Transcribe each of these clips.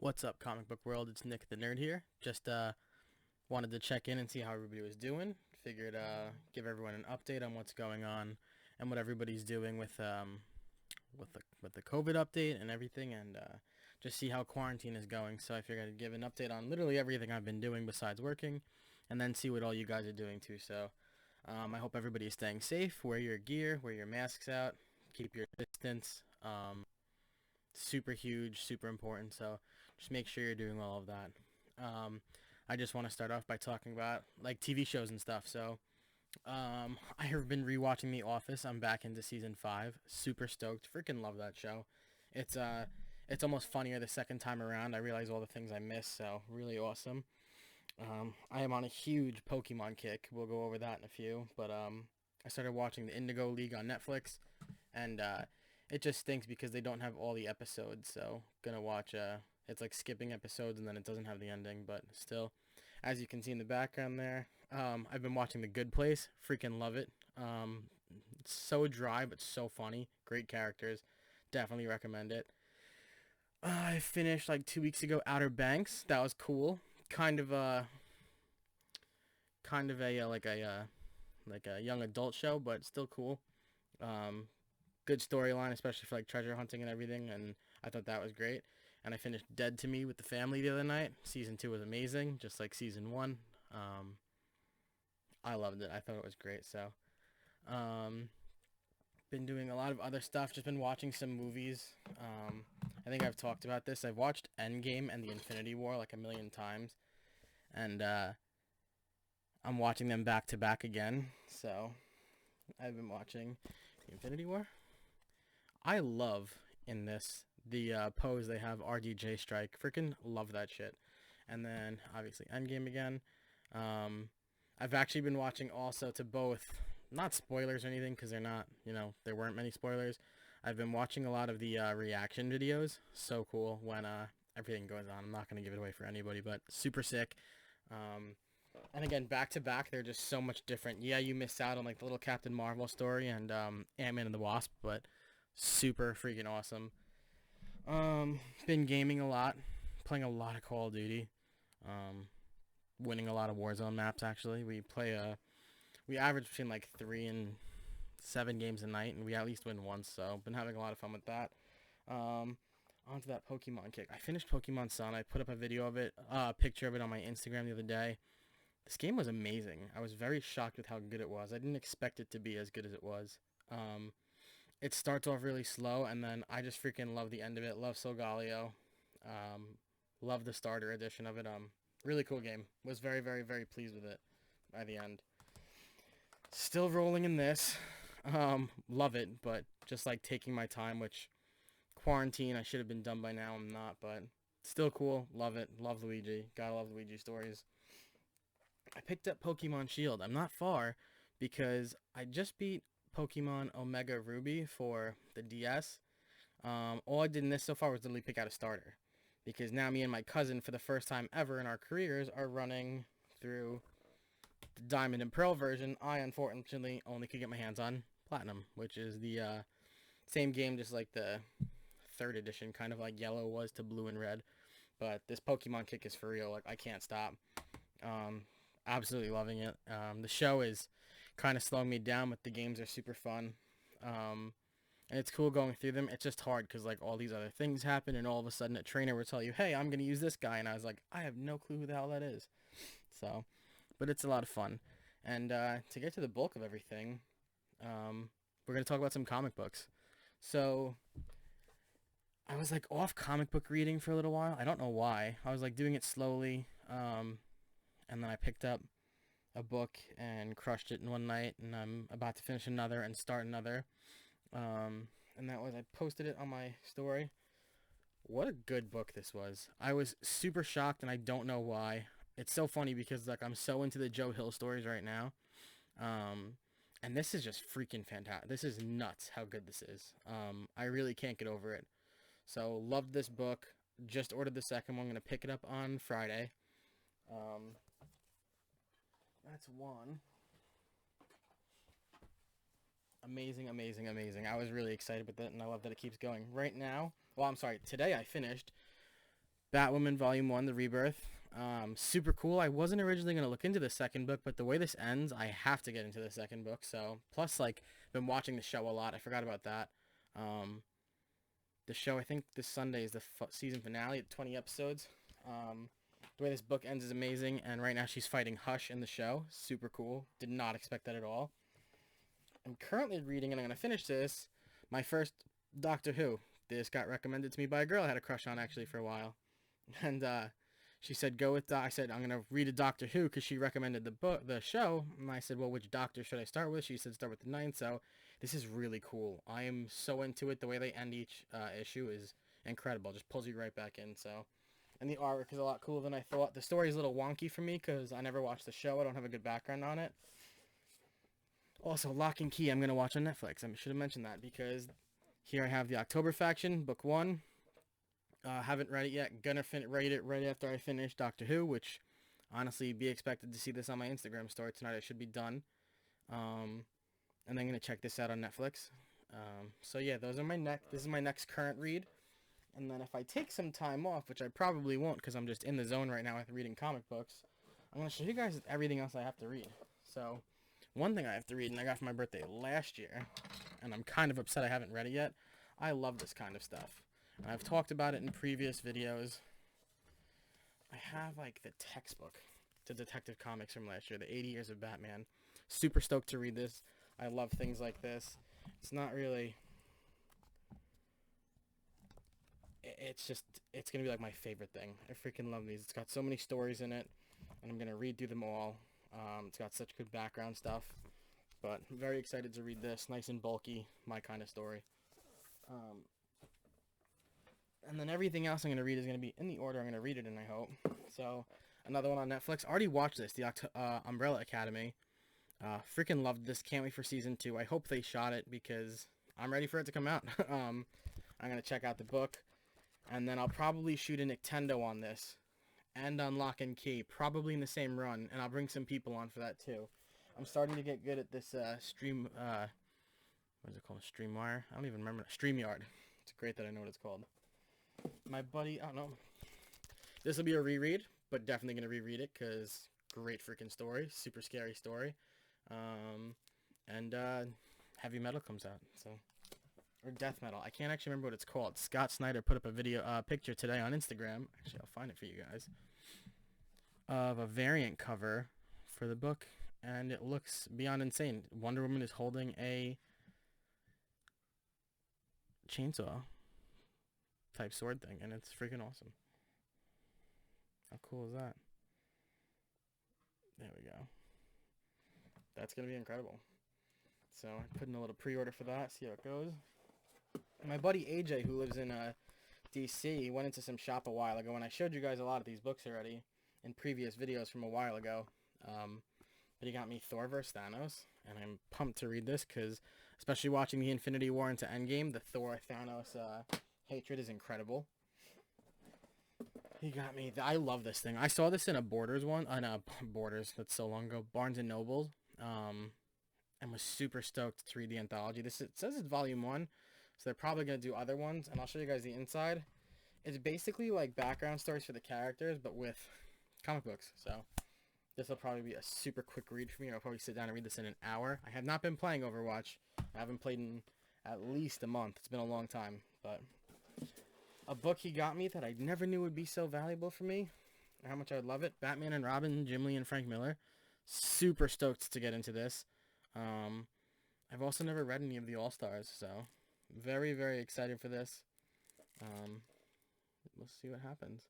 What's up, comic book world? It's Nick the Nerd here. Just wanted to check in and see how everybody was doing. Figured give everyone an update on what's going on and what everybody's doing with the COVID update and everything, and just see how quarantine is going. So I figured I'd give an update on literally everything I've been doing besides working, and then see what all you guys are doing too. So I hope everybody is staying safe. Wear your gear, wear your masks out, keep your distance. Super huge, super important. So just make sure you're doing all of that. Um, I just want to start off by talking about like TV shows and stuff. So I have been rewatching The Office. I'm back into season 5. Super stoked. Freaking love that show. It's uh it's almost funnier the second time around. I realize all the things I missed. So really awesome. I am on a huge Pokemon kick. We'll go over that in a few. But I started watching the Indigo League on Netflix, and it just stinks because they don't have all the episodes. So gonna watch it's like skipping episodes and then it doesn't have the ending, but still, as you can see in the background there, I've been watching The Good Place. Freaking love it. It's so dry but so funny. Great characters. Definitely recommend it. I finished like 2 weeks ago Outer Banks. That was cool. Kind of like a young adult show, but still cool. Um, Good storyline, especially for like treasure hunting and everything. And I thought that was great. And I finished Dead to Me with the family the other night. Season 2 was amazing, just like season 1. Um, I loved it. I thought it was great. So, um, been doing a lot of other stuff. Just been watching some movies. I think I've talked about this. I've watched Endgame and the Infinity War like a million times, and I'm watching them back to back again. So I've been watching the Infinity War. I love in this the pose they have RDJ strike. Freaking love that shit. And then obviously Endgame again. Um, I've actually been watching also to both, not spoilers or anything because they're not, there weren't many spoilers. I've been watching a lot of the reaction videos. So cool when everything goes on. I'm not going to give it away for anybody, but super sick. Um, and again, back to back, they're just so much different. Yeah, you miss out on like the little Captain Marvel story and Ant-Man and the Wasp, but super freaking awesome. Been gaming a lot, playing a lot of Call of Duty, um, winning a lot of Warzone maps. Actually, we average between like 3 and 7 games a night, and we at least win once. So been having a lot of fun with that. Um, Onto that Pokemon kick. I finished Pokemon Sun. I put up a video of it, a picture of it on my Instagram the other day. This game was amazing. I was very shocked with how good it was. I didn't expect it to be as good as it was. Um, it starts off really slow, and then I just freaking love the end of it. Love Solgaleo. Um, love the starter edition of it. Really cool game. Was very, very, very pleased with it by the end. Still rolling in this. Love it, but just like taking my time, which quarantine I should have been done by now. I'm not, but still cool. Love it. Love Luigi. Gotta love Luigi stories. I picked up Pokemon Shield. I'm not far because I just beat Pokemon Omega Ruby for the DS. All I did in this so far was literally pick out a starter because now me and my cousin, for the first time ever in our careers, are running through the Diamond and Pearl version. I unfortunately only could get my hands on Platinum, which is the same game, just like the third edition, kind of like Yellow was to Blue and Red. But this Pokemon kick is for real. Like I can't stop. Um, Absolutely loving it. The show is kind of slowing me down, but the games are super fun. Um, and it's cool going through them. It's just hard because like all these other things happen, and all of a sudden a trainer will tell you, "Hey, I'm gonna use this guy," and I was like, "I have no clue who the hell that is." So, but it's a lot of fun. And to get to the bulk of everything, we're gonna talk about some comic books. So I was like off comic book reading for a little while. I don't know why. I was like doing it slowly, and then I picked up a book and crushed it in one night, and I'm about to finish another and start another. And that was, I posted it on my story. What a good book this was. I was super shocked, and I don't know why. It's so funny because like I'm so into the Joe Hill stories right now. Um, and this is just freaking fantastic. This is nuts how good this is. I really can't get over it. So loved this book. Just ordered the second one. I'm gonna pick it up on Friday. Um, that's one. Amazing, amazing, amazing. I was really excited with it, and I love that it keeps going. Right now, well, I'm sorry, today I finished Batwoman Volume 1, The Rebirth. Super cool. I wasn't originally going to look into the second book, but the way this ends, I have to get into the second book. So, plus, like, been watching the show a lot. I forgot about that. The show, I think this Sunday is the season finale, 20 episodes. The way this book ends is amazing, and right now she's fighting Hush in the show. Super cool. Did not expect that at all. I'm currently reading, and I'm going to finish this, my first Doctor Who. This got recommended to me by a girl I had a crush on, actually, for a while. And she said, go with, I said, I'm going to read a Doctor Who because she recommended the show. And I said, well, which Doctor should I start with? She said, start with the 9th. So this is really cool. I am so into it. The way they end each issue is incredible. Just pulls you right back in. So, and the artwork is a lot cooler than I thought. The story is a little wonky for me because I never watched the show. I don't have a good background on it. Also, Lock and Key I'm going to watch on Netflix. I should have mentioned that because here I have the October Faction, book 1. Haven't read it yet. Gonna read it right after I finish Doctor Who, which honestly be expected to see this on my Instagram story tonight. I should be done. And then gonna check this out on Netflix. So yeah, those are this is my next current read. And then if I take some time off, which I probably won't because I'm just in the zone right now with reading comic books, I'm gonna show you guys everything else I have to read. So one thing I have to read, and I got for my birthday last year, and I'm kind of upset I haven't read it yet. I love this kind of stuff. I've talked about it in previous videos. I have like the textbook to Detective Comics from last year, the 80 Years of Batman. Super stoked to read this. I love things like this. It's not really... It's going to be like my favorite thing. I freaking love these. It's got so many stories in it, and I'm going to read through them all. It's got such good background stuff. But I'm very excited to read this. Nice and bulky, my kind of story. And then everything else I'm going to read is going to be in the order I'm going to read it in, I hope. So, another one on Netflix. I already watched this, the Umbrella Academy. Freaking loved this. Can't wait for season 2. I hope they shot it because I'm ready for it to come out. I'm going to check out the book. And then I'll probably shoot a Nintendo on this. And on Lock and Key. Probably in the same run. And I'll bring some people on for that too. I'm starting to get good at this stream... what is it called? Streamwire? I don't even remember. StreamYard. It's great that I know what it's called. My buddy, I don't know. This will be a reread, but definitely going to reread it because great freaking story. Super scary story. And heavy metal comes out. So, or death metal. I can't actually remember what it's called. Scott Snyder put up a picture today on Instagram. Actually, I'll find it for you guys. Of a variant cover for the book. And it looks beyond insane. Wonder Woman is holding a chainsaw type sword thing, and it's freaking awesome. How cool is that? There we go. That's gonna be incredible. So I put in a little pre-order for that, see how it goes. My buddy AJ, who lives in DC, went into some shop a while ago, and I showed you guys a lot of these books already in previous videos from a while ago. But he got me Thor vs. Thanos, and I'm pumped to read this because, especially watching the Infinity War into Endgame, the Thor-Thanos hatred is incredible. He got me... I love this thing. I saw this in a Borders one. Borders, that's so long ago. Barnes & Noble. And was super stoked to read the anthology. It says it's volume 1, so they're probably going to do other ones, and I'll show you guys the inside. It's basically like background stories for the characters, but with comic books, so... This will probably be a super quick read for me. I'll probably sit down and read this in an hour. I have not been playing Overwatch. I haven't played in at least a month. It's been a long time. But a book he got me that I never knew would be so valuable for me. How much I would love it. Batman and Robin, Jim Lee and Frank Miller. Super stoked to get into this. I've also never read any of the All-Stars. So very, very excited for this. We'll see what happens.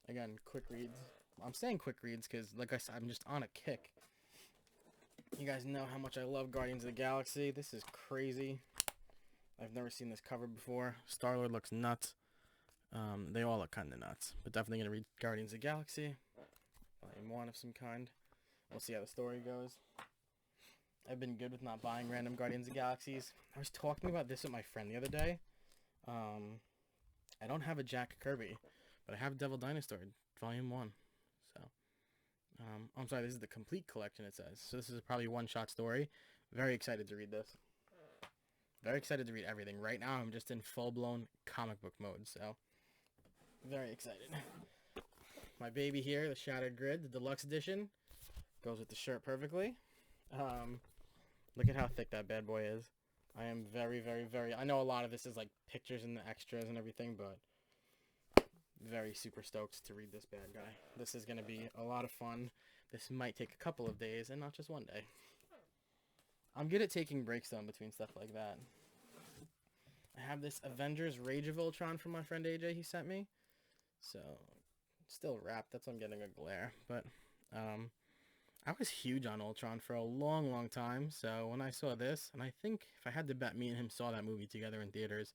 Again, quick reads. I'm saying quick reads because, like I said, I'm just on a kick. You guys know how much I love Guardians of the Galaxy. This is crazy. I've never seen this cover before. Star-Lord looks nuts. They all look kind of nuts. But definitely going to read Guardians of the Galaxy. Volume 1 of some kind. We'll see how the story goes. I've been good with not buying random Guardians of the Galaxies. I was talking about this with my friend the other day. I don't have a Jack Kirby, but I have Devil Dinosaur, Volume 1. I'm sorry, this is the complete collection, it says. So this is probably a one-shot story. Very excited to read this. Very excited to read everything. Right now, I'm just in full-blown comic book mode, so Very excited. My baby here, the Shattered Grid, the deluxe edition, goes with the shirt perfectly. Look at how thick that bad boy is. I am very, very, very... I know a lot of this is like pictures and the extras and everything, but very super stoked to read this bad guy. This is going to be a lot of fun. This might take a couple of days and not just one day. I'm good at taking breaks though in between stuff like that. I have this Avengers Rage of Ultron from my friend AJ he sent me. So, still wrapped. That's why I'm getting a glare. But, I was huge on Ultron for a long, long time. So, when I saw this, and I think if I had to bet, me and him saw that movie together in theaters.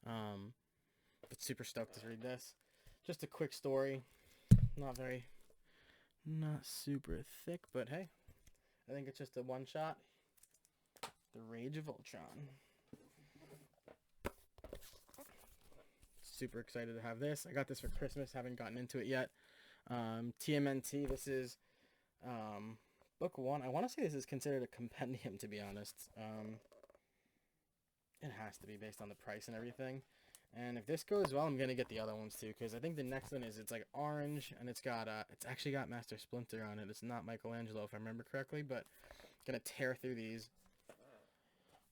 But super stoked to read this. Just a quick story. Not super thick, but hey. I think it's just a one shot. The Rage of Ultron. Super excited to have this. I got this for Christmas. Haven't gotten into it yet. TMNT. This is book 1. I want to say this is considered a compendium, to be honest. It has to be based on the price and everything. And if this goes well, I'm gonna get the other ones too, because I think the next one is, it's like orange, and it's actually got Master Splinter on it. It's not Michelangelo, if I remember correctly, but I'm gonna tear through these.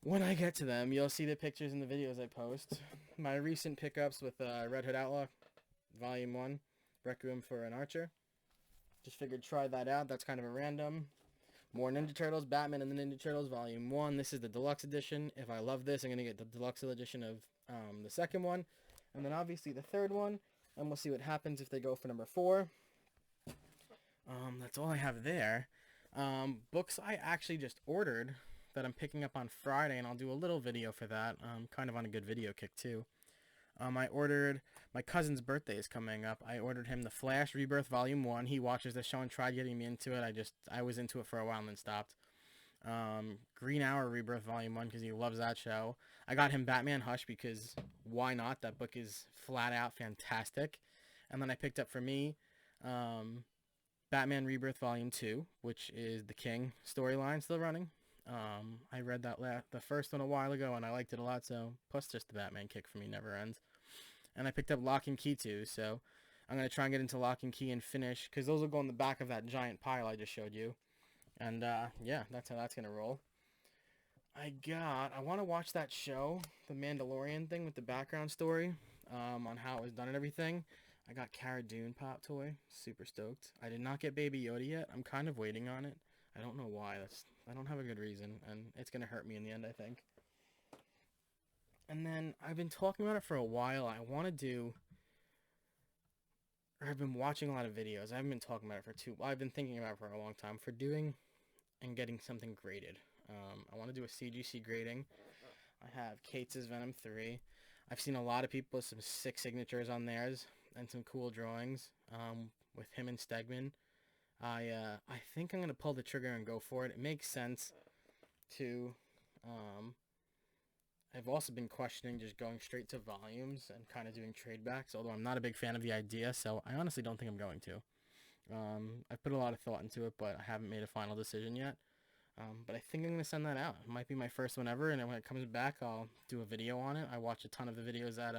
When I get to them, you'll see the pictures in the videos I post. My recent pickups with Red Hood Outlaw, Volume 1, Requiem for an Archer. Just figured try that out. That's kind of a random. More Ninja Turtles, Batman and the Ninja Turtles, Volume 1. This is the deluxe edition. If I love this, I'm going to get the deluxe edition of the second one. And then obviously the third one. And we'll see what happens if they go for number 4. That's all I have there. Books I actually just ordered that I'm picking up on Friday, and I'll do a little video for that. Kind of on a good video kick too. I ordered, my cousin's birthday is coming up. I ordered him The Flash Rebirth Volume 1. He watches the show and tried getting me into it. I was into it for a while and then stopped. Green Hour Rebirth Volume 1 because he loves that show. I got him Batman Hush because why not? That book is flat out fantastic. And then I picked up for me Batman Rebirth Volume 2, which is the King storyline still running. I read that the first one a while ago, and I liked it a lot, so plus just the Batman kick for me never ends. And I picked up Lock and Key too, so I'm going to try and get into Lock and Key and finish, because those will go in the back of that giant pile I just showed you. And, yeah, that's how that's going to roll. I want to watch that show, the Mandalorian thing with the background story, on how it was done and everything. I got Cara Dune pop toy, super stoked. I did not get Baby Yoda yet. I'm kind of waiting on it. I don't know why. I don't have a good reason, and it's going to hurt me in the end, I think. And then I've been talking about it for a while. I've been watching a lot of videos. I haven't been talking about it I've been thinking about it for a long time, for doing and getting something graded. I want to do a CGC grading. I have Kate's Venom 3. I've seen a lot of people with some sick signatures on theirs and some cool drawings with him and Stegman. I think I'm going to pull the trigger and go for it. It makes sense to... I've also been questioning just going straight to volumes and kind of doing trade backs, although I'm not a big fan of the idea, so I honestly don't think I'm going to. I've put a lot of thought into it, but I haven't made a final decision yet. But I think I'm going to send that out. It might be my first one ever, and when it comes back, I'll do a video on it. I watch a ton of the videos that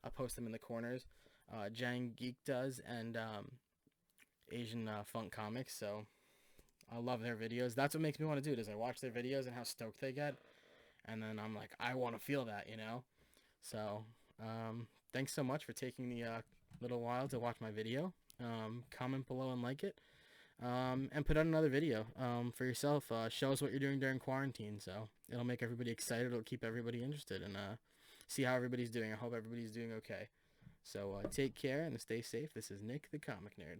I'll post them in the corners. Jang Geek does, and Asian Funk Comics, so I love their videos. That's what makes me want to do it, is I watch their videos and how stoked they get, and then I'm like, I want to feel that, you know? So, thanks so much for taking the little while to watch my video. Comment below and like it. And put out another video for yourself. Show us what you're doing during quarantine, so it'll make everybody excited. It'll keep everybody interested, and see how everybody's doing. I hope everybody's doing okay. So take care and stay safe. This is Nick, the Comic Nerd.